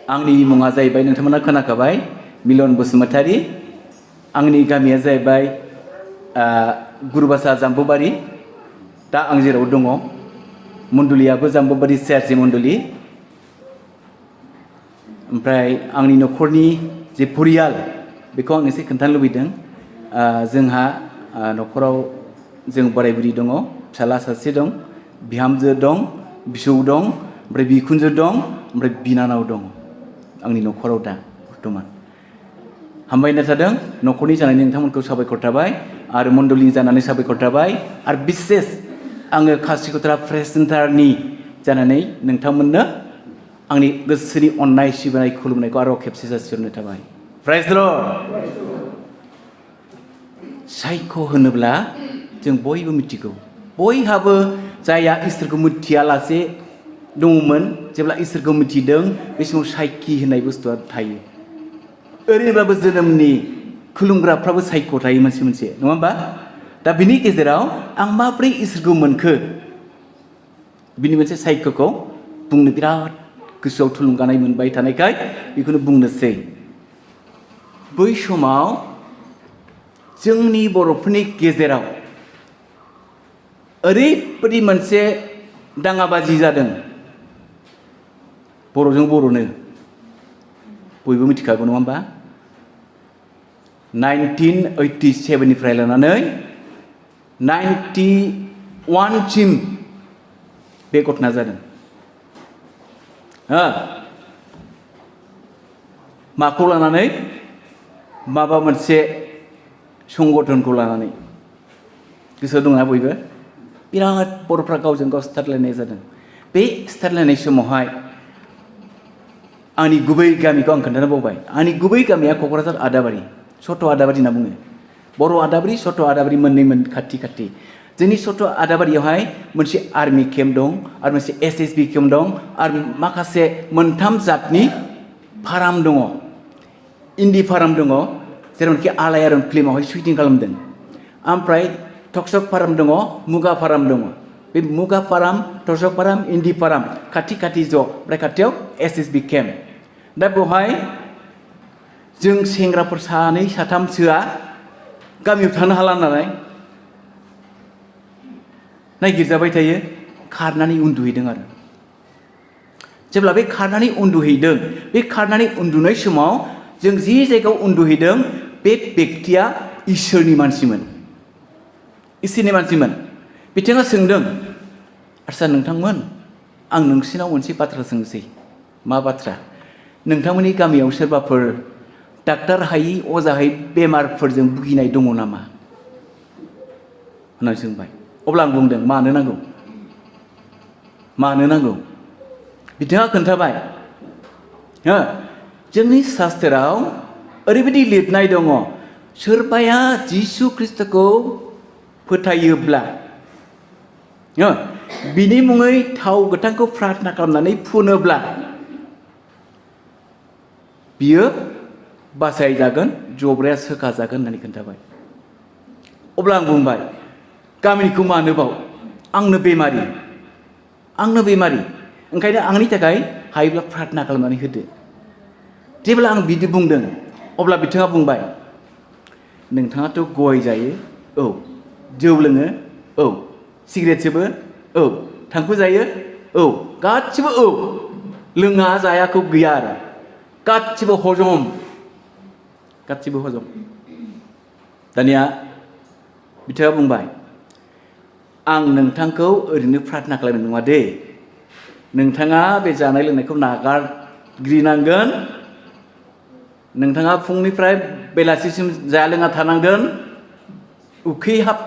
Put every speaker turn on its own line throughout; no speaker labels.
आंनि मुङा जाहैबाय नोंथांमोना खोनाखाबाय मिलन बसुमतारी आंनि गामिया जाहैबाय गुरुबासा जाम्बुबारि दा आं जेराव दङ मण्डलियाबो जाम्बुबारि सिआरसि मण्डलि ओमफ्राय आंनि न'खरनि जे परियाल बेखौ आं एसे खोन्थानो लुबैदों जोंहा न'खराव जों बोराय बुरि दङ फिसाला सासे दं बिहामजो दं बिसौ दं ओमफ्राय बिखुनजो दं ओमफ्राय बिनानाव दं आंनि न'खराव दा बर्थमान हामबायना थादों न'खरनि जानानै नोंथांमोनखौ साबायखर थाबाय आरो मण्डलिनि जानानै साबायखर थाबाय आरो बिसेस आङो खासिक'त्रा प्रेस सेन्टारनि जानानै नोंथांमोननो आंनि गोसोनि अननाय सिबिनाय खुलुमनायखौ आरो खेबसे जासिहरनाय थाबाय प्राइज द लर्ड सायख' होनोब्ला जों बयबो मिथिगौ बयहाबो जायहा इसोरखौ मिथियालासे दङमोन जेब्ला इसोरखौ मिथिदों बे समाव सायखि होननाय बुस्थुआ थायो ओरैनोब्लाबो जोनोमनि खुलुमग्राफ्राबो सायख' थायो मोनसे मोनसे नङा होमबा दा बिनि गेजेराव आं माब्रै इसोरखौ मोनखो बिनि मोनसे सायख'खौ बुंनो बिराद गोसोआव थुलुंगानाय मोनबाय थानायखाय बेखौनो बुंनोसै बै समाव जोंनि बर'फोरनि गेजेराव ओरैबायदि मोनसे दाङाबाजि जादों बर'जों बर'नो बयबो मिथिखागौ नङा होमबा 1987 निफ्राय लानानै 91 सिम बे घटना जादों माखौ लानानै माबा मोनसे संगठनखौ लानानै गोसोआव दंना बयबो बिराद बर'फ्रा गावजों गाव सिथारलायनाय जादों बे सिथारलायनाय समावहाय आंनि गुबै गामिखौ आं खोन्थानो बावबाय आंनि गुबै गामिया क'क्राझार आदाबारि सथ' आदाबारि होनना बुङो बर' आदाबारि सथ' आदाबारि मोननै खाथि खाथि जोंनि सथ' आदाबारियावहाय मोनसे आर्मि केम्प दं आरो मोनसे SSB केम्प दं आरो माखासे मोनथाम जातनि फार्म दङ इन्दि फार्म दङ जेरावनाखि आलायारन फिल्मावहाय शुटिं खालामदों ओमफ्राय टक्सक फार्म दङ मुगा फार्म दङ बे मुगा फार्म टक्सक फार्म इन्दि फार्म खाथि खाथि ज' ओमफ्राय खाथियाव SSB केम्प दा बेवहाय जों सेंग्राफोर सानै साथामसोआ गामियाव थानो हाला नालाय नायगिरजाबाय थायो खारनानै उन्दुहैदों आरो जेब्ला बे खारनानै उन्दुहैदों बे खारनानै उन्दुनाय समाव जों जि जायगायाव उन्दुहैदों बे बेक्तिया इसोरनि मानसिमोन बिथाङा सोंदों आच्छा नोंथांमोन आं नोंसिनाव मोनसे बाथ्रा सोंसै मा बाथ्रा नोंथांमोननि गामियाव सोरबाफोर डाक्टार हायि अजा हायि बेमारफोरजों भुगिनाय दङ नामा होननानै सोंबाय अब्ला आं बुंदों मानो नांगौ बिथाङा खोन्थाबाय जोंनि शास्त्राव ओरैबायदि लिरनाय दङ सोरबाया जिसु ख्रिस्ट'खौ फोथायोब्ला बिनि मुङै थाव गोथांखौ प्रार्थना खालामनानै फुनोब्ला बियो बासायजागोन जब्राया सोखाजागोन होननानै खोन्थाबाय अब्ला आं बुंबाय गामिनिखौ मानोबाव आंनो बेमारि ओंखायनो आंनि थाखाय हायोब्ला प्रार्थना खालामनानै होदो जेब्ला आं बिदि बुंदों अब्ला बिथाङा बुंबाय नोंथाङाथ' गय जायो औ जौ लोङो औ सिगारेट सोबो औ थांखु जायो औ गासिबो औ लोङा जायाखौ गैया आरो गासिबो हजम दानिया बिथाङा बुंबाय आं नोंथांखौ ओरैनो प्रार्थना खालामनाय नङा दे नोंथाङा बे जानाय लोंनायखौ नागारग्रोनांगोन नोंथाङा फुंनिफ्राय बेलासिसिम जाया लोङा थानांगोन उखैहाब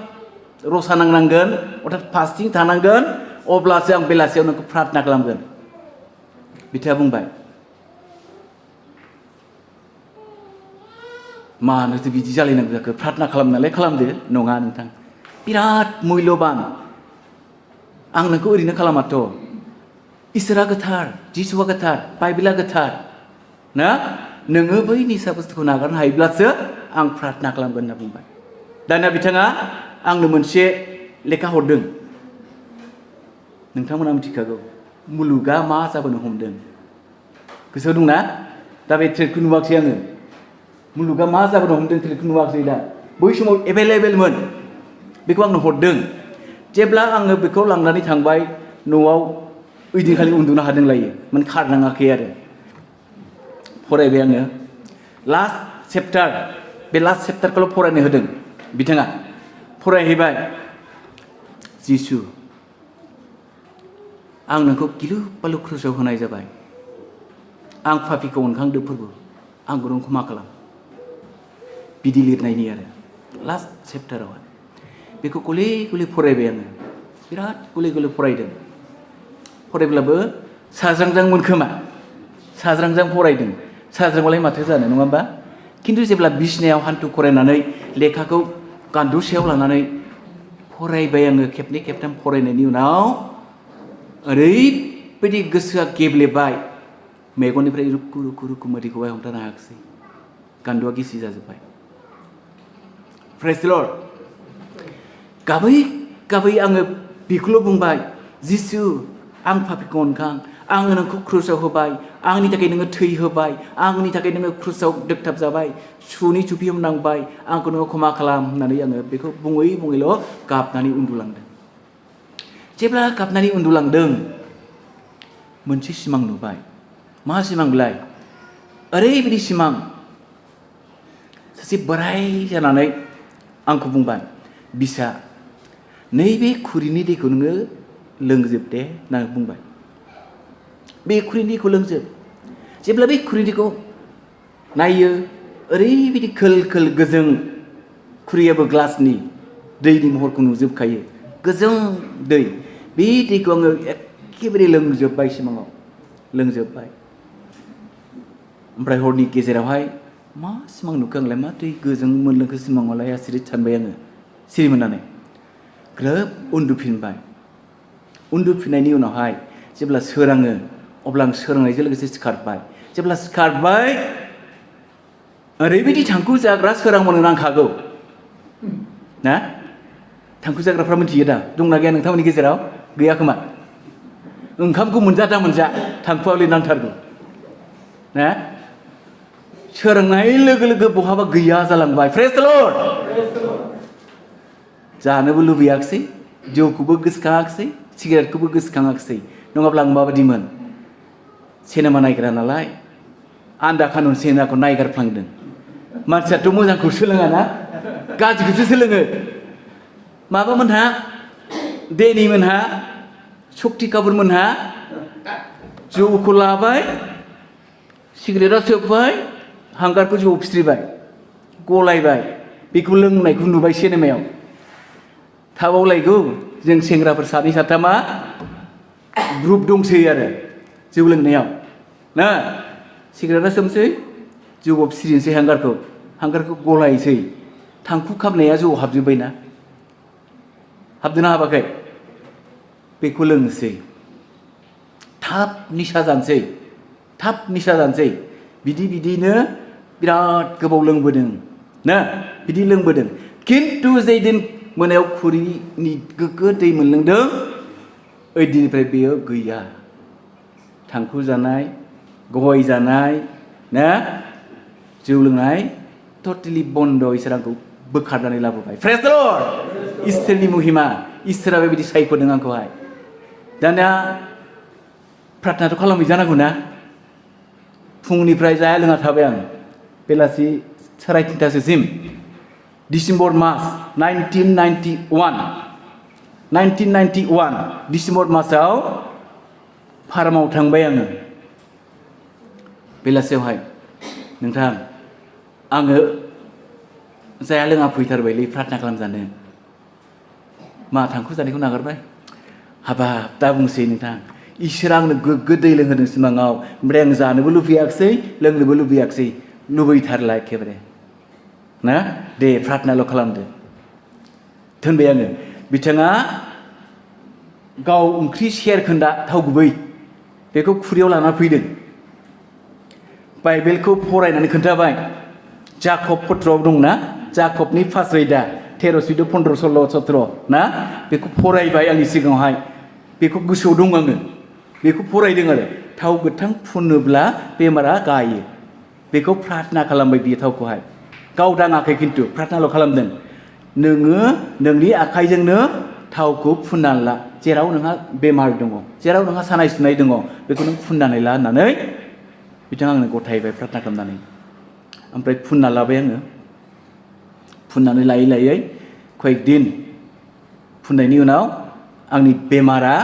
रसा नांनांगोन अर्थात फास्टिं थानांगोन अब्लासो आं बेलासियाव नोंखौ प्रार्थना खालामगोन बिथाङा बुंबाय मानोथो बिदि जालायनांगौ जाखो प्रार्थना खालामनालाय खालामदो नङा नोंथां बिराद मुल्यबान आं नोंखौ ओरैनो खालामाथ' इसोरा गोथार जिसुआ गोथार बाइबेला गोथार ना नोङो बै निसा बुस्थुखौ नागारनो हायोब्लासो आं प्रार्थना खालामगोन होनना बुंबाय दानिया बिथाङा आंनो मोनसे लेखा हरदों नोंथांमोना मिथिखागौ मुलुगा मा जाबोनो हमदों गोसोआव दंना दा बे ट्रेडखौ नुवाखै आङो मुलुगा मा जाबोनो हमदों ट्रेडखौ नुवाखै दा बै समाव एभेलेबेलमोन बेखौ आंनो हरदों जेब्ला आङो बेखौ लांनानै थांबाय न'आव ओइदिनखालि उन्दुनो हादों लायो माने खारनाङाखै आरो फरायबाय आङो लास्ट चेप्टार बे लास्ट चेप्टारखौल' फरायनो होदों बिथाङा फरायहैबाय जिसु आं नोंखौ गिलु बालु क्रुसाव होनाय जाबाय आं पापिखौ अनखांदो फोरबो आंखौ नों क्षमा खालाम बिदि लिरनायनि आरो लास्ट चेप्टारावहाय बेखौ गले गले फरायबाय आङो बिराद गले गले फरायदों फरायब्लाबो साज्रांज्रांमोन खोमा साज्रांज्रां फरायदों साज्रांबालाय माथो जानो नङा होमबा खिन्थु जेब्ला बिसिनायाव हान्थु खरायनानै लेखाखौ गान्दु सायाव लानानै फरायबाय आङो खेबनै खेबथाम फरायनायनि उनाव ओरैबायदि गोसोआ गेब्लेबाय मेगननिफ्राय रुखु रुखु रुखु मोदैखौहाय हमथानो हायाखिसै गान्दुआ गिसि जाजोब्बाय प्रेज द लर्ड गाबै गाबै आङो बेखौल' बुंबाय जिसु आं पापिखौ अनखां आङो नोंखौ क्रुसाव होबाय आंनि थाखाय नोङो थै होबाय आंनि थाखाय नोङो क्रुसाव दोगथाब जाबाय सुनि थुफि हमनांबाय आंखौ नोङो क्षमा खालाम होननानै आङो बेखौ बुङै बुङैल' गाबनानै उन्दुलांदों जेब्ला गाबनानै उन्दुलांदों मोनसे सिमां नुबाय मा सिमां बिलाय ओरैबायदि सिमां सासे बोराय जानानै आंखौ बुंबाय बिसा नैबे खुरिनि दैखौ नोङो लोंजोब दे होननानै बुंबाय बे खुरिनि दैखौ लोंजोब जेब्ला बे खुरिनि दैखौ नायो ओरैबायदि खोल खोल गोजों खुरियाबो ग्लासनि दैनि महरखौ नुजोबखायो गोजों दै बे दैखौ आङो एखेबारे लोंजोब्बाय सिमाङाव लोंजोब्बाय ओमफ्राय हरनि गेजेरावहाय मा सिमां नुखो आंलाय मा दै गोजों मोनलोंखो सिमाङावलाय आसरित सानबाय आङो सिरि मोननानै ग्रोब उन्दुफिनबाय उन्दुफिननायनि उनावहाय जेब्ला सोराङो अब्ला आं सोरांनायजों लोगोसे सिखारबाय जेब्ला सिखारबाय ओरैबायदि थांखु जाग्रा सोरां मोननो नांखागौ ना थांखु जाग्राफ्रा मिथियो दा दंना गैया नोंथांमोननि गेजेराव गैया खोमा ओंखामखौ मोनजा दा मोनजा थांखुआवलाय नांथारगौ ना सोरांनाय लोगो लोगो बहाबा गैया जालांबाय प्रेज द लर्ड जानोबो लुबैयाखिसै जौखौबो गोसोखाङाखिसै सिगारेटखौबो गोसोखाङाखिसै नङाब्ला आं माबायदिमोन सिनेमा नायग्रा नालाय आन्दा खानुन सिनेमाखौ नायगारफ्लांदों मानसियाथ' मोजांखौ सोलोङा ना गाज्रिखौसो सोलोङो माबामोनहा देनिमोनहा सक्ति कापुरमोनहा जौखौ लाबाय सिगारेटआ सोबबाय हांगारखौ जौआव फिस्रिबाय गलायबाय बेखौ लोंनायखौ नुबाय सिनेमायाव थाबावलायगौ जों सेंग्राफोर सानै साथामा ग्रुप दंसै आरो जौ लोंनायाव ना सिगारेटआ सोमसै जौआव फिस्रिनोसै हांगारखौ गलायसै थांखु खामनाया जौआव हाबजोब्बायना हाबदोंना हाबाखै बेखौ लोंनोसै थाब निसा जानोसै बिदिनो बिराद गोबाव लोंबोदों ना बिदि लोंबोदों खिन्थु जैदिन मोनायाव खुरिनि गोग्गो दै मोनलोंदों ओइ दिननिफ्राय बेयो गैया थांखु जानाय गय जानाय ना जौ लोंनाय टटेलि बन्द इसोर आंखौ बोखारनानै लाबोबाय प्रेज द लर्ड इसोरनि महिमा इसोरा बेबायदि सायख'दों आंखौहाय दानिया प्रार्थनाथ' खालामबाय जानांगौ ना फुंनिफ्राय जाया लोङा थाबाय आं बेलासि 3:30सिम डिसेम्बर मास 1991 डिसेम्बर मासाव फार्माव थांबाय आङो बेलासियावहाय नोंथां आङो जाया लोङा फैथारबायलै प्रार्थना खालामजानो मा थांखु जानायखौ नागारबाय हाबाब दा बुंसै नोंथां इसोरा आंनो गोग्गो दै लोंहोदों सिमाङाव ओमफ्राय आं जानोबो लुबैयाखिसै लोंनोबो लुबैयाखिसै लुबैथारला एखेबारे ना दे प्रार्थनाल' खालामदो थोनबाय आङो बिथाङा गाव ओंख्रि सेरखोन्दा थाव गुबै बेखौ खुरियाव लाना फैदों बाइबेलखौ फरायनानै खोन्थाबाय जाकब पत्रआव दंना जाकबनि फार्स्ट राइडआ 13 14 15 16 17 ना बेखौ फरायबाय आंनि सिगाङावहाय बेखौ गोसोआव दं आङो बेखौ फरायदों आरो थाव गोथां फुनोब्ला बेमारा गायो बेखौ प्रार्थना खालामबाय बियो थावखौहाय गाव दाङाखै खिन्थु प्रार्थनाल' खालामदों नोङो नोंनि आखाइजोंनो थावखौ फुननानै ला जेराव नोंहा बेमार दङ जेराव नोंहा सानाय सुनाय दङ बेखौ नों फुननानै ला होननानै बिथाङा आंनो गथायबाय प्रार्थना खालामनानै ओमफ्राय फुनना लाबाय आङो फुननानै लायै लायै कয়েक दिन फुननायनि उनाव आंनि बेमारा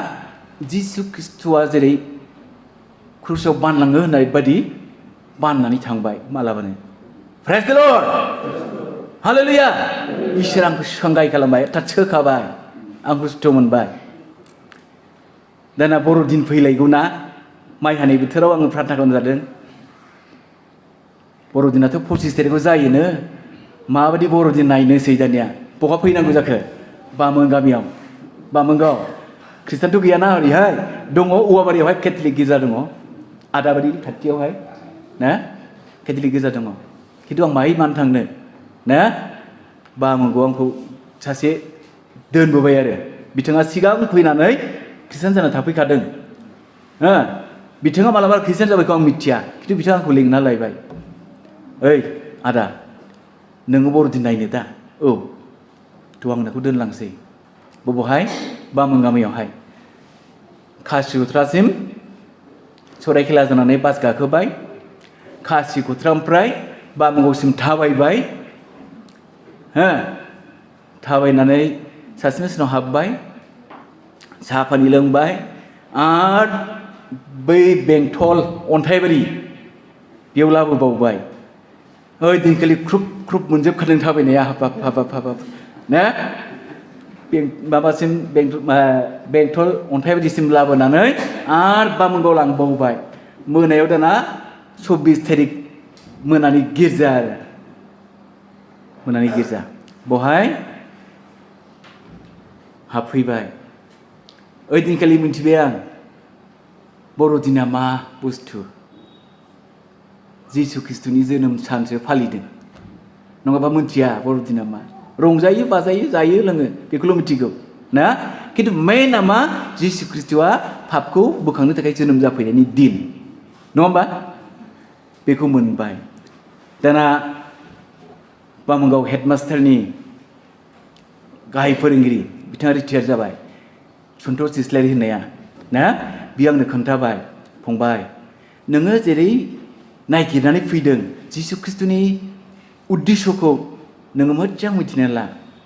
जिसु ख्रिस्ट'आ जेरै क्रुसाव बानलाङो होननाय बादि बाननानै थांबाय मालाबानो प्रेज द लर्ड हालेलुया इसोर आंखौ सांगाय खालामबाय अर्थात सोखाबाय आं हुस्थ' मोनबाय दाना बर'दिन फैलायगौ ना माइ हानाय बोथोराव आङो प्रार्थना खालामनो जादों बर'दिनाथ' 25 तारिखआव जायोनो माबायदि बर'दिन नायनोसै दानिया बहा फैनांगौ जाखो बामोन गामियाव बामोनगाव ख्रिस्टानथ' गैयाना ओरैहाय दङ औवाबारियावहाय केथलिक गिर्जा दङ आदाबारि खाथियावहाय ना केथलिक गिर्जा दङ खिन्थु आं माहाय मानो थांनो ना बामोनगाव आंखौ सासे दोनबोबाय आरो बिथाङा सिगां फैनानै ख्रिस्टान जाना थाफैखादों बिथाङा मालाबा ख्रिस्टान जाबायखौ आं मिथिया खिन्थु बिथाङा आंखौ लिंना लायबाय ओइ आदा नोङो बर'दिन नायनो दा औ थ' आं नोंखौ दोनलांसै बबेहाय बामोन गामियावहाय खासिक'त्रासिम सराइखेला जानानै बास गाखोबाय खासिक'त्रानिफ्राय बामोनगावसिम थाबायबाय थाबायनानै सासे मानसिनाव हाबबाय साहा पानि लोंबाय आरो बै बेंटल अन्थाइबारि बेयाव लाबोबावबाय ओइ दिनखालि ख्रुब ख्रुब मोनजोबखादों थाबायनाया हाबाब हाबाब हाबाब ना माबासिम बेंटल अन्थाइबारिसिम लाबोनानै आरो बामोनगाव लांबावबाय मोनायाव दाना 24 तारिख मोनानि गिर्जा आरो मोनानि गिर्जा बहाय हाबफैबाय ओइ दिनखालि मिन्थिबाय आं बर'दिना मा बुस्थु जिसु ख्रिस्ट'नि जोनोम सानसो फालिदों नङाबा मिथिया बर'दिना मा रंजायो बाजायो जायो लोङो बेखौल' मिथिगौ ना खिन्थु मेइनआ मा जिसु ख्रिस्ट'आ पापखौ बोखांनो थाखाय जोनोम जाफैनायनि दिन नङा होमबा बेखौ मोनबाय दाना बामोनगाव हेडमास्टारनि गाहाय फोरोंगिरि बिथाङा रिटायार जाबाय सन्थस इस्लारि होननाया ना बियो आंनो खोन्थाबाय फंबाय नोङो जेरै नायगिरनानै फैदों जिसु ख्रिस्ट'नि उद्देश्यखौ नोङो मोजां मिथिना ला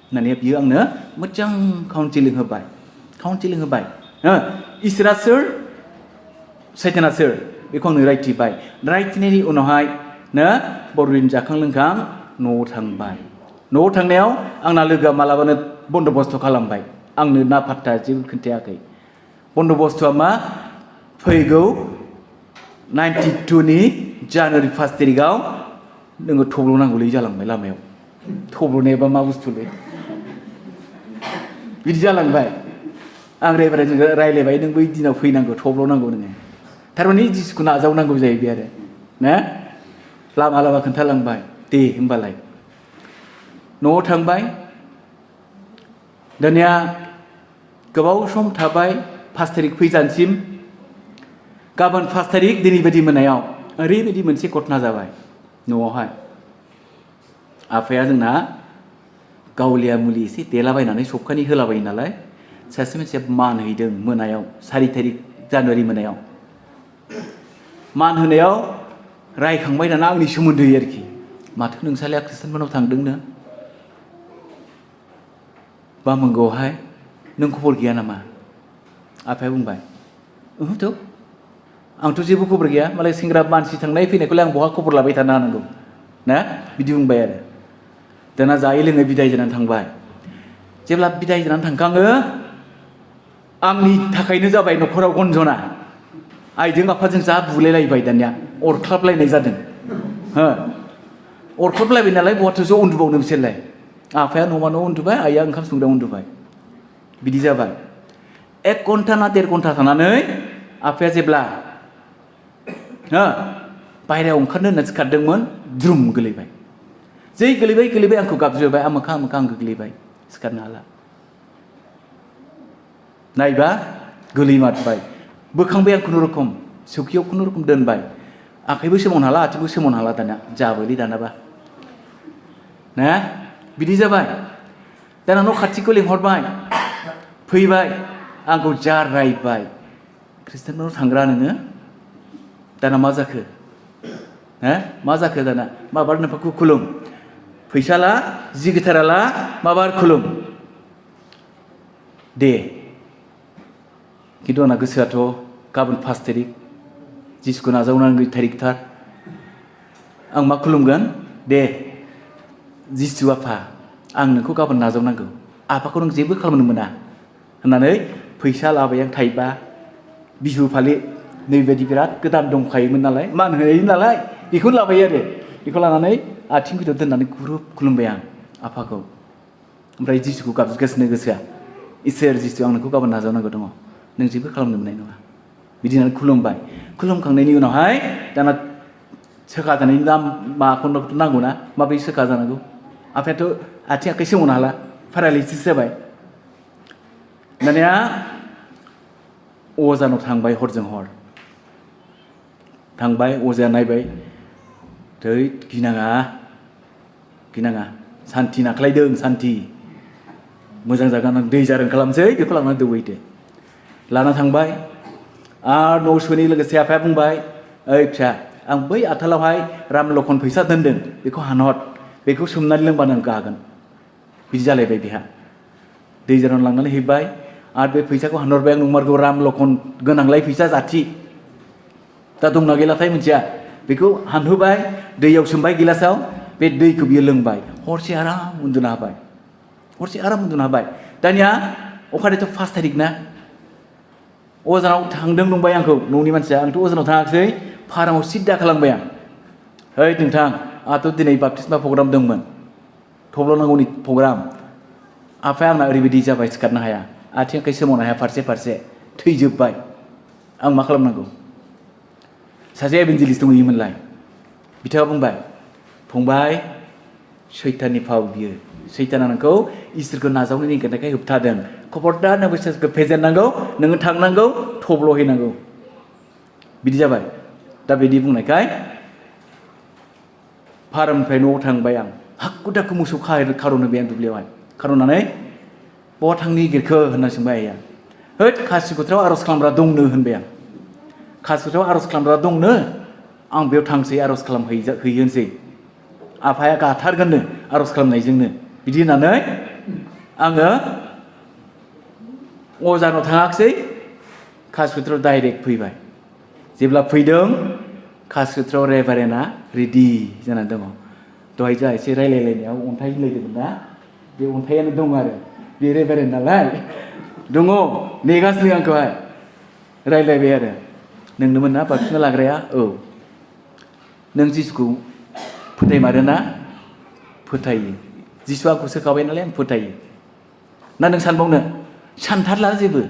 होननानै बियो आंनो मोजां काउन्सिलिं होबाय इसोरा सोर सैताना सोर बेखौ आंनो रायथिबाय रायथिनायनि उनावहाय ना बर'दिन जाखां लोंखां न'आव थांबाय न'आव थांनायाव आंना लोगोआ मालाबानो बन्दबस्त खालामबाय आंनो ना फात्ता जेबो खोन्थायाखै बन्दबस्तआ मा फैगौ 92 नि जानुवारि 1 तारिखआव नोङो थब्ल'नांगौलै जालांबाय लामायाव थब्ल'नायाबा मा बुस्थुलै बिदि जालांबाय आं रायबाजों रायलायबाय नों बै दिनाव फैनांगौ थब्ल'नांगौ नोङो थारमाने जिसुखौ नाजावनांगौ जायो बे आरो ना लामा खोन्थालांबाय दे होमबालाय न'आव थांबाय दानिया गोबाव सम थाबाय 5 तारिख फैजानसिम गाबोन 5 तारिख दिनै बायदि मोनायाव ओरैबायदि मोनसे घटना जाबाय न'आवहाय आफाया जोंना गावलिया मुलि एसे देलाबायनानै सबखानि होलाबायो नालाय सासे मानसिया मान हैदों मोनायाव 4 तारिख जानुवारि मोनायाव मान होनायाव रायखांबाय दाना आंनि सोमोन्दै आरोखि माथो नोंसालाया ख्रिस्टानफोरनाव थांदोंनो बामोनगावहाय नों खबर गैया नामा आफाया बुंबाय ओहोथ' आंथ' जेबो खबर गैया मालाय सेंग्रा मानसि थांनाय फैनायखौलाय आं बहा खबर लाबाय थानो हानांगौ ना बिदि बुंबाय आरो दाना जायै लोङै बिदाय जानानै थांबाय जेब्ला बिदाय जानानै थांखाङो आंनि थाखायनो जाबाय न'खराव गन्जना आइजों आफाजों जा बुलायलायबाय दानिया अरख्लाबलायनाय जादों अरख्लाबलायबाय नालाय बहाथो ज' उन्दुबावनो बिसोरलाय आफाया न'मा न' उन्दुबाय आइया ओंखाम संग्रायाव उन्दुबाय बिदि जाबाय 1 घन्टा ना 1.5 घन्टा थानानै आफाया जेब्ला बायह्रायाव ओंखारनो होनना सिखारदोंमोन द्रुम गोलैबाय जै गोलैबाय आंखौ गाबज्रिबाय आमोखा आं गोग्लैबाय सिखारनो हाला नायबा गोलैमारबाय बोखांबाय आं खुनुरुखुम सौखियाव खुनुरुखुम दोनबाय आखाइबो सोमावनो हाला आथिंबो सोमावनो हाला दाना जाबायलै दानाबा ना बिदि जाबाय दाना न' खाथिखौ लिंहरबाय फैबाय आंखौ जारायबाय खृष्टानफोरनाव थांग्रा नोङो दाना मा जाखो मा जाखो दाना माबार नोंफाखौ खुलुम फैसा ला जि गिटारा ला माबार खुलुम दे खिन्थु आंना गोसोआथ' गाबोन 5 तारिख जिसुखौ नाजावनांगौ तारिखथार आं मा खुलुमगोन दे जिसु आफा आं नोंखौ गाबोन नाजावनांगौ आफाखौ नों जेबो खालामनो मोना होननानै फैसा लाबाय आं थाइबा बिहु फालि नैबायदि बिराद गोदान दंखायोमोन नालाय मान होयो नालाय बेखौनो लाबाय आरो बेखौ लानानै आथिं गुदियाव दोननानै ग्रुब खुलुमबाय आं आफाखौ ओमफ्राय जिसुखौ गाबज्रिगासिनो गोसोआ इसोर जिसु आं नोंखौ गाबोन नाजावनांगौ दङ नों जेबो खालामनो मोननाय नङा बिदि होननानै खुलुमबाय खुलुमखांनायनि उनावहाय दाना सोखा जानायनि माखौथ' नांगौना माबोरै सोखा जानांगौ आफायाथ' आथिं आखाइ सोमावनो हाला पेरालाइसिस जाबाय दानिया अजानाव थांबाय हरजों हर थांबाय अजाया नायबाय थै गिनाङा सान्थि नाख्लायदों सान्थि मोजां जागोन आं दै जारों खालामसै बेखौ लांनानै दौहैदो लाना थांबाय आरो न' सोनि लोगोसे आफाया बुंबाय ओइ फिसा आं बै आथालावहाय राम लखन फैसा दोनदों बेखौ हानहर बेखौ सोमनानै लोंबानो आं गागोन बिदि जालायबाय बेहा दै जारां लांनानै हैबाय आरो बे फैसाखौ हानहरबाय आं नंमारगौ राम लखन गोनांलाय फैसा जाथि दा दंना गैलाथाय मिथिया बेखौ हानहोबाय दैयाव सोमबाय गिलासाव बे दैखौ बियो लोंबाय हरसे आराम उन्दुनो हाबाय दानिया अखानायैथ' 5 तारिख ना अजानाव थांदों नंबाय आंखौ न'नि मानसिया आंथ' अजानाव थाङाखिसै फारामाव सिद्दा खालामबाय आं ओइ नोंथां आंहाथ' दिनै बाप्तिस्मा प्रग्राम दंमोन थब्ल'नांगौनि प्रग्राम आफाया आंना ओरैबायदि जाबाय सिखारनो हाया आथिं आखाइ सोमावनो हाया फारसे थैजोबबाय आं मा खालामनांगौ सासे एभेन्जेलिस्ट दंहैयोमोनलाय बिथाङा बुंबाय फंबाय सैताननि फाव बियो सैताना नोंखौ इसोरखौ नाजावनो नागिरनायखाय होबथादों खबरदार नों इसोरखौ फेजेननांगौ नोङो थांनांगौ थब्ल'हैनांगौ बिदि जाबाय दा बिदि बुंनायखाय फारामनिफ्राय न'आव थांबाय आं हाखु दाखु मोसौ खार'नबाय आं दुब्लियावहाय खार'नानै बहा थांनो नागिरखो होनना सोंबाय आइया होद खासिक'त्रायाव आर'ज खालामग्रा दंनो होनबाय आं खासिक'त्रायाव आर'ज खालामग्रा दंनो आं बेयाव थांसै आर'ज हैहोनोसै आफाया गाथारगोननो आर'ज खालामनायजोंनो बिदि होननानै आङो अजानाव थाङाखिसै खासिक'त्रायाव डाइरेक्ट फैबाय जेब्ला फैदों खासिक'त्रायाव रेभारेन्डआ रेडि जानानै दङ दहाय जोंहा एसे रायलायलायनायाव अन्थाइ होलायदोंमोन ना बे अन्थाइयानो दं आरो बे रेभारेन्ड नालाय दङ नेगासिनो आंखौहाय रायलायबाय आरो नोंनोमोन ना बाप्तिस्मा लाग्राया औ नों जिसुखौ फोथायमारोना फोथायो जिसुआ आंखौ सोखाबाय नालाय आं फोथायो ना नों सानबावनो सानथारला जेबो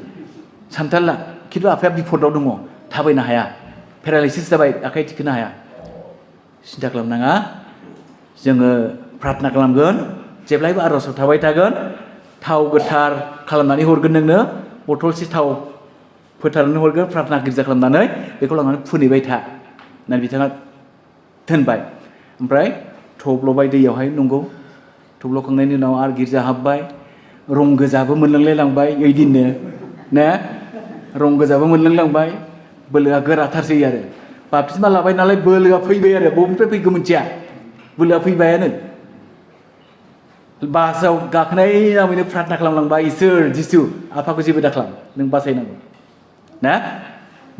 सानथारला खिन्थु आफाया बिपदआव दङ थाबायनो हाया पेरालाइसिस जाबाय आखाइ थिखोनो हाया सिन्था खालामनाङा जोङो प्रार्थना खालामगोन जेब्लायबो आर'जआव थाबाय थागोन थाव गोथार खालामनानै हरगोन नोंनो बथलसे थाव फोथारनानै हरगोन प्रार्थना गिर्जा खालामनानै बेखौ लांनानै फुनहैबाय था होननानै बिथाङा थोनबाय ओमफ्राय थब्ल'बाय दैयावहाय नंगौ थब्ल'खांनायनि उनाव आरो गिर्जा हाबबाय रं गोजाबो मोनलोंलायलांबाय ओइदिननो ना रं गोजाबो मोनलोंलांबाय बोलोआ गोराथारसै आरो बाप्तिस्मा लाबाय नालाय बोलोआ फैबाय आरो बबेनिफ्राय फैगौ मिथिया बोलोआ फैबायानो बासाव गाखोनाय नामैनो प्रार्थना खालामलांबाय इसोर जिसु आफाखौ जेबो दाखालाम नों बासायनांगौ ना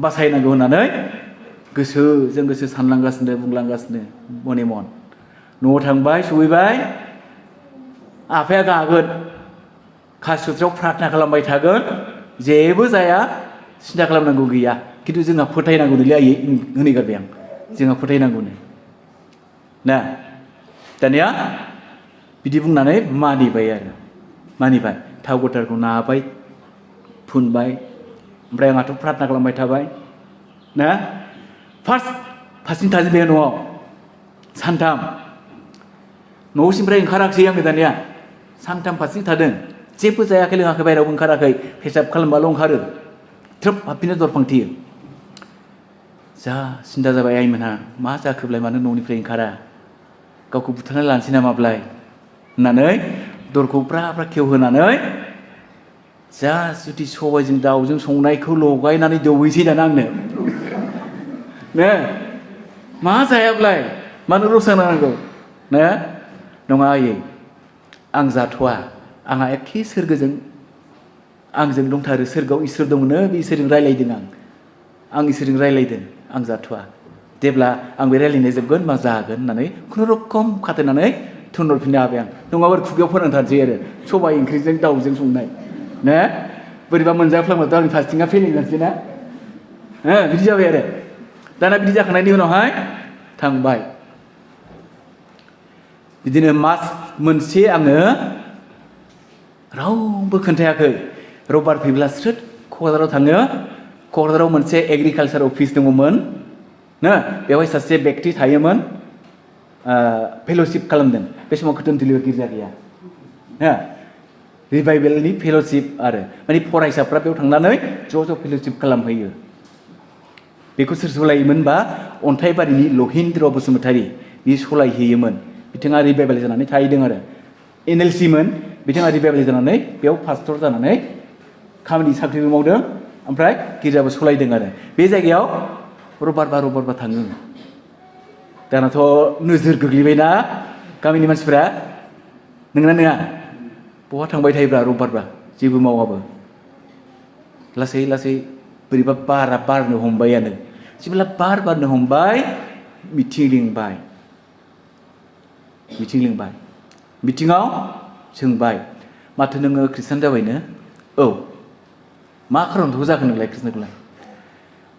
बासायनांगौ होननानै गोसोजों गोसो सानलांगासिनो बुंलांगासिनो मने मन न'आव थांबाय सहैबाय आफाया गागोन खासिक'त्रायाव प्रार्थना खालामबाय थागोन जेबो जाया सिन्था खालामनांगौ गैया खिन्थु जोंहा फोथायनांगौ नोलै आयै होनहैगारबाय आं जोंहा फोथायनांगौनो ना दानिया बिदि बुंनानै मानिबाय थाव गोथारखौ नाबाय फुनबाय ओमफ्राय आंहाथ' प्रार्थना खालामबाय थाबाय ना फार्स्टसिम थाजोबबाय न'आव सानथाम न'सिमफ्राय ओंखाराखिसै आङो दानिया सानथाम फारसेथिं थादों जेबो जायाखै लोङाखै बायहेरायावबो ओंखाराखै पेसाब खालामबाल' ओंखारो थ्रोब हाबफिनो दरफांथियो जा सिन्था जाबाय आइमोनहा मा जाखोब्लाय मानो न'निफ्राय ओंखारा गावखौ बुथारना लानोसै नामाब्लाय होननानै दरखौ ब्रा ब्रा खेवहोनानै जा जुदि सबायजों दाउजों संनायखौ लगायनानै दौहैसै दाना आंनो ने मा जायाब्लाय मानो रसा नांगौ ने नङा आयै आं जाथ'वा आंहा एखे सोरगोजों आंजों दंथारो सोरगोआव इसोर दंनो बे इसोरजों रायलायदों आं इसोरजों रायलायदों आं जाथ'वा जेब्ला आं बे रायलायनाय जोबगोन मा जागोन होननानै खुनुरुखम खाथायनानै थुनहरफिननो हाबाय आं नङाबा खुगायाव फोनांथारसै आरो सबाय ओंख्रिजों दाउजों संनाय ने बोरैबा मोनजाफ्लांबाथ' आंनि फास्टिंआ फेलें जानोसै ना बिदि जाबाय आरो दाना बिदि जाखांनायनि उनावहाय थांबाय बिदिनो मास मोनसे आङो रावबो खोन्थायाखै रबिबार फैब्ला स्रोद क'क्राझाराव थाङो क'क्राझाराव मोनसे एग्रिकालसार अफिस दङमोन ना बेवहाय सासे बेक्ति थायोमोन फेल'शिप खालामदों बे समाव खोथोनथिलियाव गिर्जा गैया हा रिभाइभेलनि फेल'शिप आरो माने फरायसाफ्रा बेयाव थांनानै ज' फेल'शिप खालामहैयो बेखौ सोर सलायोमोन बा अन्थाइबारिनि लहिन्द्र बसुमतारी बि सलायहैयोमोन बिथाङा रिभाइभेल जानानै थाहैदों आरो NLC मोन बिथाङा रिभाइभेल जानानै बेयाव पास्टर जानानै खामानि साख्रिबो मावदों ओमफ्राय गिर्जाबो सलायदों आरो बे जायगायाव रबिबार थाङो दानाथ' नोजोर गोग्लैबायना गामिनि मानसिफ्रा नोंना नङा बहा थांबाय थायोब्रा रबिबारबा जेबो मावाबो लासै लासै बोरैबा बारा बारनो हमबायानो जेब्ला बारनो हमबाय मिथिं लिंबाय मिथिङाव सोंबाय माथो नोङो खृष्टान जाबायनो औ मा खारनखौ जाखो नोंलाय खृष्टानखौलाय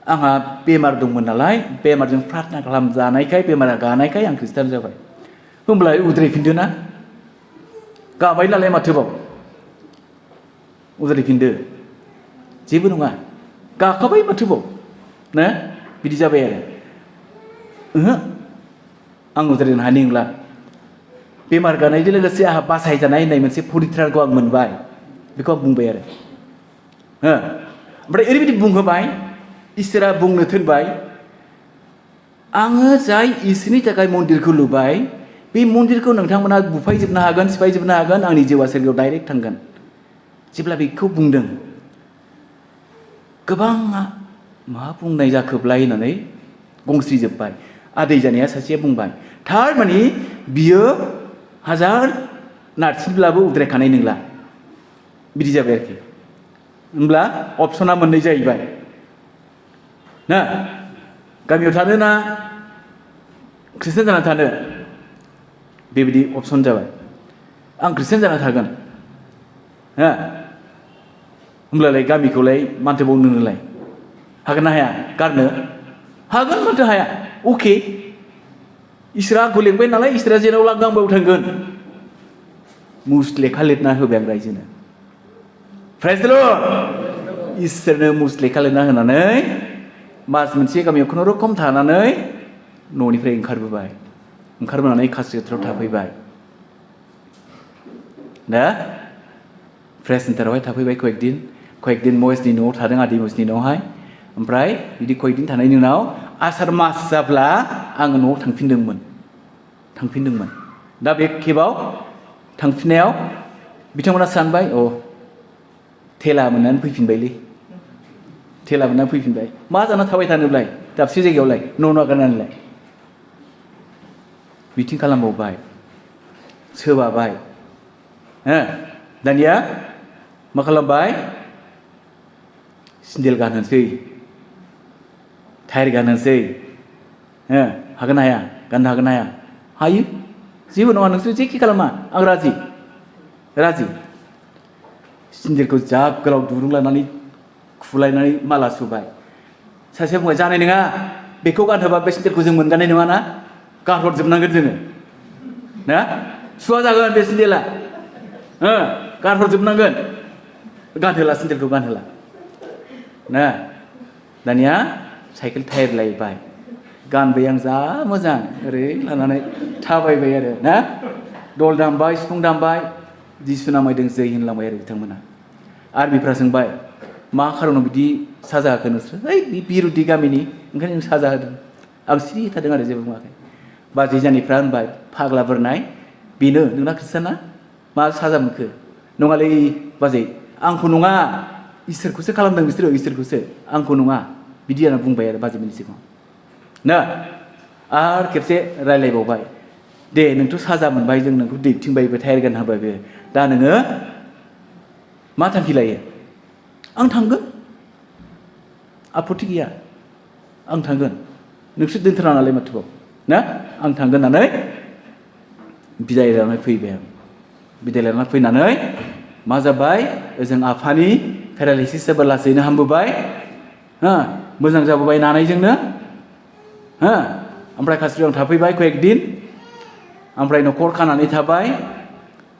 आंहा बेमार दंमोन नालाय बेमारजों प्रार्थना खालामजानायखाय बेमारा गानायखाय आं खृष्टान जाबाय होमब्लाय उद्रायफिनदो ना गाबाय नालाय माथोबाव उद्रायफिनदो जेबो नङा गाखाबाय माथोबाव ना बिदि जाबाय आरो ओहो आं उद्रायनो हानाय नंला बेमार गानायजों लोगोसे आंहा बासायजानाय होननाय मोनसे परित्रानखौ आं मोनबाय बेखौ आं बुंबाय आरो ओमफ्राय ओरैबायदि बुंहोबाय इसोरा बुंनो थिनबाय आङो जाय इसोरनि थाखाय मन्दिरखौ लुबाय बे मन्दिरखौ नोंथांमोना बुफायजोबनो हागोन सिफायजोबनो हागोन आंनि जिउआ सोरगोआव डाइरेक्ट थांगोन जेब्ला बेखौ बुंदों गोबाङा मा बुंनाय जाखोब्लाय होननानै गंस्रिजोब्बाय आदै जानाया सासेया बुंबाय थारमाने बियो हाजार नारसिनब्लाबो उद्रायखानाय नंला बिदि जाबाय आरोखि होमब्ला अपसना मोननै जाहैबाय ना गामियाव थानो ना खृष्टान जाना थानो बेबायदि अपसन जाबाय आं खृष्टान जाना थागोन हा होमब्लालाय गामिखौलाय मानथो बावनोलाय हागोन ना हाया गारनो हागोन माथो हाया अके इसोरा आंखौ लेंबाय नालाय इसोरा जेराव लांगो आं बेयाव थांगोन मुसलेखा लिरना होबाय आं रायजोनो प्राइज द लर्ड इसोरनो मुसलेखा लिरना होनानै मास मोनसे गामियाव खुनुरुखुम थानानै न'निफ्राय ओंखारबोनानै कासिकत्रायाव थाफैबाय दा प्रेस सेन्टारावहाय थाफैबाय कয়েকদিন महेशनि न'आव थादों आदै महेशनि न'आवहाय ओमफ्राय बिदि कয়েকদিन थानायनि उनाव आसार मास जाब्ला आङो न'आव थांफिनदोंमोन दा बे खेबाव थांफिननायाव बिथांमोना सानबाय थेला मोननानै फैफिनबाय मा जाना थाबाय थानोब्लाय दाबसे जायगायावलाय न' नागारनानैलाय मिटिं खालामबावबाय सोबाबाय दानिया मा खालामबाय सिन्देल गानहोनोसै टायार गानहोनोसै हागोन ना हाया गाननो हागोन ना हाया हायो जेबो नङा नोंसोर जेखि खालामा आं राजि सिन्देलखौ जा गोलाव दुरुं लानानै खुलायनानै माला सुबाय सासेया बुंबाय जानाय नङा बेखौ गानहोबा बे सिन्देलखौ जों मोनगानाय नङा ना गारहरजोबनांगोन जोङो ना सुवा जागोन बे सिन्देला गारहरजोबनांगोन गानहोला सिन्देलखौ गानहोला ना दानिया साइकेल टायार लायबाय गानबाय आं जा मोजां ओरै लानानै थाबायबाय आरो ना दल दामबाय सिफुं दामबाय जिसु नामायदों जै होनलांबाय आरो बिथांमोना आर्मिफ्रा सोंबाय मा खारनाव बिदि साजा होखो नोंसोर ओइ बिरुदि गामिनि ओंखायनो नों साजा होदों आं सिरि थादों आरो जेबो बुङाखै बाजै जानिफ्रा होनबाय फाग्ला बोरनाय बेनो नोंना खृष्टाना मा साजा मोनखो नङालै बाजै आंखौ नङा इसोरखौसो खालामदों बिसोरो इसोरखौसो आंखौ नङा बिदि होनना बुंबाय आरो बाजैमोननि सिगाङाव ना आरो खेबसे रायलायबावबाय दे नोंथ' साजा मोनबाय जों नोंखौ दैथिंबायबो थायरगोन होबायबो दा नोङो मा थांखि लायो आं थांगोन आपत्ति गैया आं थांगोन नोंसोर दोनथारा नालाय माथोबाव ना आं थांगोन होननानै बिदाय लानानै फैबाय आं बिदाय लानानै फैनानै मा जाबाय ओजों आफानि पेरालाइसिस जाबा लासैनो हामबोबाय हा मोजां जाबोबाय नानायजोंनो हा ओमफ्राय कास्ट्रियाव थाफैबाय कয়েক दिन ओमफ्राय न'खर खानानै थाबाय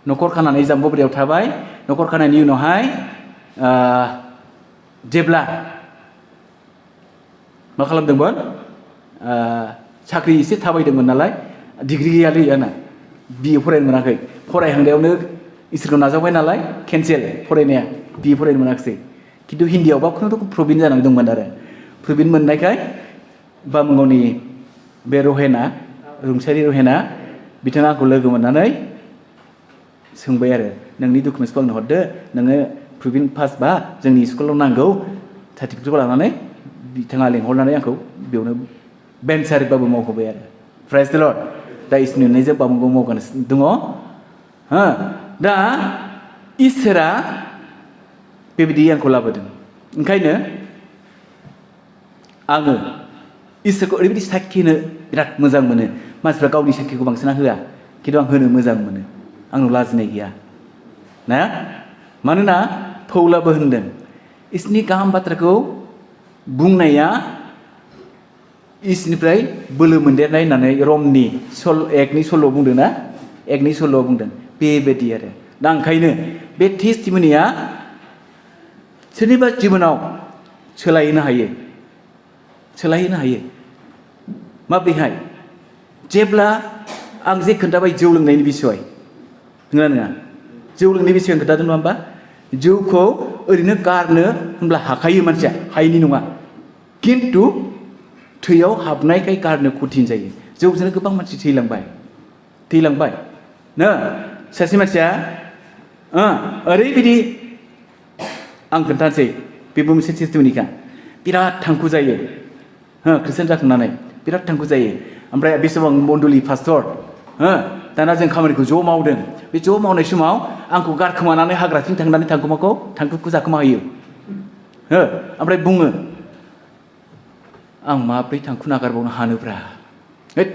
न'खर खानानै जाम्बुबारियाव थाबाय न'खर खानायनि उनावहाय जेब्ला मा खालामदोंमोन साख्रि एसे थाबायदोंमोन नालाय डिग्री गैयालै आंना बिए फरायनो मोनाखै फरायहांनायावनो इसोरखौ नाजावबाय नालाय केन्सेल फरायनाया बिए फरायनो मोनाखिसै खिन्थु हिन्दीयावबा खुनु प्रबिन जानानै दंमोन आरो प्रबिन मोननायखाय बामुगावनि बे रहेना रुंसारि रहेना बिथाङा आंखौ लोगो मोननानै सोंबाय आरो नोंनि डकुमेन्टसखौ आंनो हरदो नोङो प्रबिन पास बा जोंनि स्कुलाव नांगौ सार्टिफिकेटखौ लानानै बिथाङा लेंहरनानै आंखौ बेयावनो बेन्सारिबाबो मावहोबाय आरो प्राइज द लर्ड दा इसोरनि अननायजों बामुगाव मावगासिनो दङ हा दा इसोरा बेबायदि आंखौ लाबोदों ओंखायनो आङो इसोरखौ ओरैबायदि साखि होनो बिराद मोजां मोनो मानसिफ्रा गावनि साखिखौ बांसिना होआ खिन्थु आं होनो मोजां मोनो आंनाव लाजिनाय गैया ना मानोना पौलाबो होनदों इसोरनि गाहाम बाथ्राखौ बुंनाया इसोरनिफ्राय बोलो मोनदेरनाय होननानै रमनि एकनि सल' बुंदों ना एकनि सल' बुंदों बेबायदि आरो दा ओंखायनो बे टेस्टिमनिया सोरनिबा जिबनाव सोलायहोनो हायो माब्रैहाय जेब्ला आं जे खोन्थाबाय जौ लोंनायनि बिसय नङा नङा जौ लोंनायनि बिसय आं खोन्थादों नङा होमबा जौखौ ओरैनो गारनो होनब्ला हाखायो मानसिया हायैनि नङा खिन्थु थैयाव हाबनायखाय गारनो कठिन जायो जौजोंनो गोबां मानसि थैलांबाय ना सासे मानसिया ओरैबायदि आं खोन्थानोसै बेबो मोनसे टेस्टिमनिखा बिराद थांखु जायो खृष्टान जाखांनानै बिराद थांखु जायो ओमफ्राय बेसेबां मण्डलि पास्टर दाना जों खामानिखौ ज' मावदों बे ज' मावनाय समाव आंखौ गारखोमानानै हाग्राथिं थांनानै थांखुखौ जाखोमाहैयो ओमफ्राय बुङो आं माब्रै थांखु नागारबावनो हानोब्रा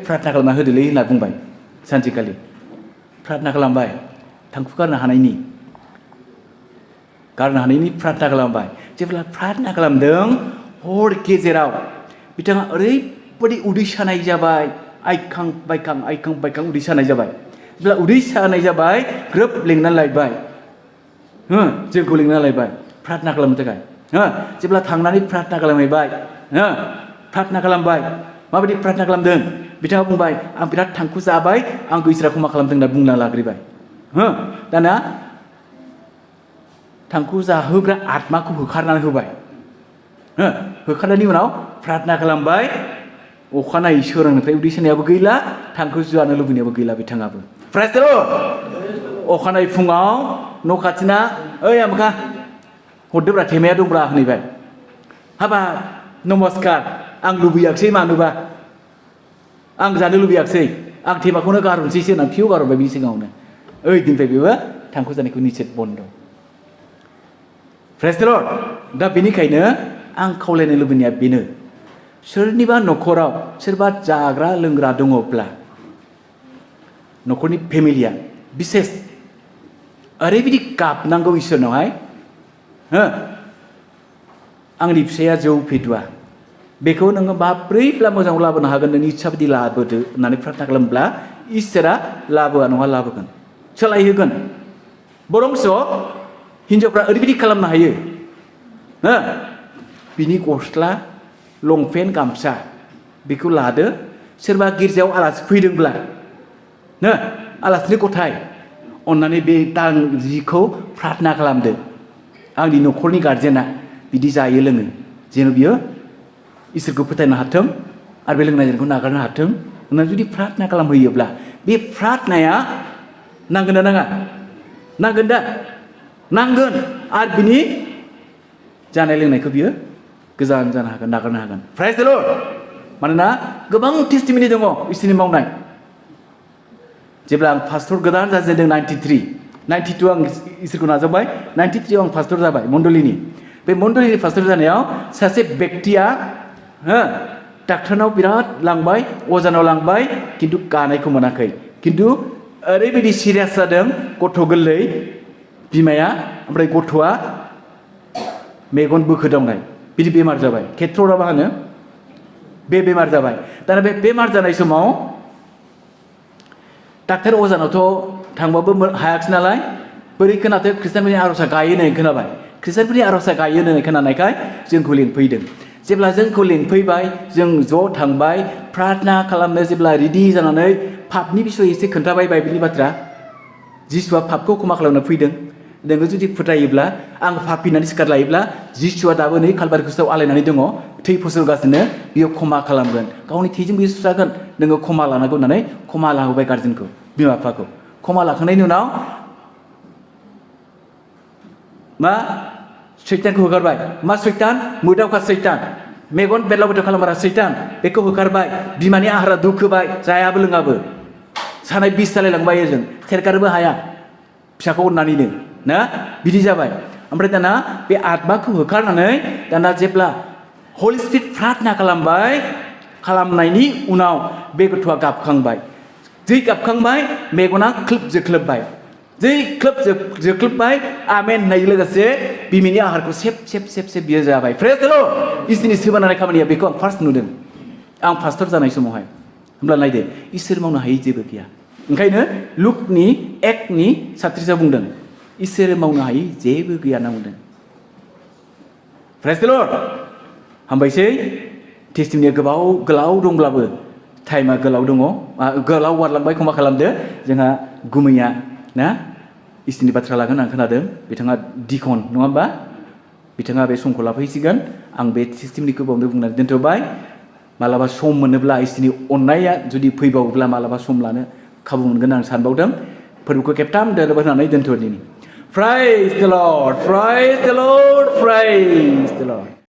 प्रार्थना खालामना होदोलै होनना बुंबाय सानसेखालि प्रार्थना खालामबाय थांखु गारनो हानायनि प्रार्थना खालामबाय जेब्ला प्रार्थना खालामदों हर गेजेराव बिथाङा ओरैबायदि उदै सानाय जाबाय आइखां बायखां उदै सानाय जाबाय जेब्ला उदै सानाय जाबाय ग्रोब लेंनानै लायबाय जोंखौ लेंनानै लायबाय प्रार्थना खालामनो थाखाय जेब्ला थांनानै प्रार्थना खालामबाय माबायदि प्रार्थना खालामदों बिथाङा बुंबाय आं बिराद थांखु जाबाय आंखौ इसोरा क्षमा खालामदों होनना बुंना लाग्रोबाय दाना थांखु जाहोग्रा आत्माखौ होखारनानै होबाय होखारनायनि उनाव प्रार्थना खालामबाय अखानायै सोरांनिफ्राय उदै सानायाबो गैला थांखु जानो लुबैनायाबो गैला बिथाङाबो प्राइज द लर्ड अखानायै फुङाव न' खाथिना ओइ आमोखा हरदोब्रा थेमाया दंब्रा होनैबाय हाबा नमस्कार आं लुबैयाखिसै मानोबा आं जानो लुबैयाखिसै आं थेमाखौनो गारहरनोसैसो होननानै फिउ गारहरबाय बिनि सिगाङावनो ओइ दिननिफ्राय बेबो थांखु जानायखौ निषेध बन्द प्राइज द लर्ड दा बेनिखायनो आं खावलायनो लुबैनाया बेनो सोरनिबा न'खराव सोरबा जाग्रा लोंग्रा दङब्ला न'खरनि फेमिलिया बिसेस ओरैबायदि गाबनांगौ इसोरनावहाय आंनि फिसाया जौ फेदुआ बेखौ नोङो माब्रैब्ला मोजाङाव लाबोनो हागोन नोंनि इच्छा बायदि लाबोदो होननानै प्रार्थना खालामब्ला इसोरा लाबोआ नङा लाबोगोन सोलायहोगोन बरंस' हिनजावफ्रा ओरैबायदि खालामनो हायो बिनि गस्ला लंपेन्ट गामसा बेखौ लादो सोरबा गिर्जायाव आलासि फैदोंब्ला आलासिनि गथाय अन्नानै बे जिखौ प्रार्थना खालामदो आंनि न'खरनि गार्जेना बिदि जायो लोङो जेन' बियो इसोरखौ फोथायनो हाथों आरो बे लोंनाय जानायखौ नागारनो हाथों होननानै जुदि प्रार्थना खालामहोयोब्ला बे प्रार्थनाया नांगोन ना नाङा नांगोन दा नांगोन आरो बिनि जानाय लोंनायखौ बियो गोजान जानो हागोन नागारनो हागोन प्राइज द लर्ड मानोना गोबां टेस्टिमनि दङ इसोरनि मावनाय जेब्ला आं पास्टर गोदान जाजेनदों 92 आं इसोरखौ नाजावबाय 93 आं पास्टर जाबाय मण्डलिनि बे मण्डलिनि पास्टर जानायाव सासे व्यक्तिया डाक्टारनाव बिराद लांबाय अजानाव लांबाय किन्तु गानायखौ मोनाखै किन्तु ओरैबायदि सिरियास जादों गथ' गोरलै बिमाया ओमफ्राय गथ'आ मेगन बोखोदावनाय बिदि बेमार जाबाय खेत्र'ना मा होनो बे बेमार जाबाय दाना बे बेमार जानाय समाव डाक्टार अजानावथ' थांबाबो हायाखिसै नालाय बोरै खोनाथो ख्रिस्टानफोरनि आर'जआ गायो होननाय खोनाबाय ख्रिस्टानफोरनि आर'जआ गायो होननाय खोनानायखाय जोंखौ लिंफैदों जेब्ला जोंखौ लिंफैबाय जों ज' थांबाय प्रार्थना खालामनो जेब्ला रेडि जानानै पापनि बिसय एसे खोन्थाबाय बाइबेलनि बाथ्रा जिसुआ पापखौ क्षमा खालामनो फैदों नोङो जुदि फोथायोब्ला आं पाप फैनानै सिखार लायोब्ला जिसुआ दाबो नै कालभारि क्रुसाव आलायनानै दङ थै फसरगासिनो बियो क्षमा खालामगोन गावनि थैजों बियो सुस्रागोन नोङो क्षमा लानांगौ होननानै क्षमा लाहोबाय गार्जेनखौ बिमा बिफाखौ क्षमा लाखांनायनि उनाव मा सैतानखौ होखारबाय मा सैतान मोदावखा सैतान मेगन बेरलाव बेरलाव खालामग्रा सैतान बेखौ होखारबाय बिमानि आहारा दुखोबाय जायाबो लोङाबो सानाय बिस जालायलांबाय ओजों थेरगारबो हाया फिसाखौ अननानैनो ना बिदि जाबाय ओमफ्राय दाना बे आत्माखौ होखारनानै दाना जेब्ला हलि स्पिरिट प्रार्थना खालामबाय खालामनायनि उनाव बे गथ'आ गाबखांबाय जै गाबखांबाय मेगना ख्लोब जोख्लोबबाय जै ख्लोब जोख्लोबबाय आमेन होननायजों लोगोसे बिमानि आहारखौ सेब सेब सेब सेब बियो जाबाय प्रेज द लर्ड इसोरनि सोमोनांनाय खामानिया बेखौ आं फार्स्ट नुदों आं पास्टर जानाय समावहाय होमब्ला नायदो इसोर मावनो हायै जेबो गैया ओंखायनो लुकनि एक्टनि सात्रिसा बुंदों इसोर मावनो हायै जेबो गैया होनना बुंदों प्रेज द लर्ड हामबायसै टेस्टिमनिया गोलाव दंब्लाबो टाइमा गोलाव दङ गोलाव बारलांबाय क्षमा खालामदो जोंहा गुमैया ना इसोरनि बाथ्रा लागोन आं खोनादों बिथाङा दिकन नङा होमबा बिथाङा बे समखौ लाफैसिगोन आं बे टेस्टिमनिखौ बावनो बुंनानै दोनथ'बाय मालाबा सम मोनोब्ला इसोरनि अननाया जुदि फैबावोब्ला मालाबा सम लानो खाबु मोनगोन आं सानबावदों फोरबोखौ खेबथाम होनानै दोनथ'दिनि प्राइज द लर्ड प्राइज द लर्ड प्राइज द लर्ड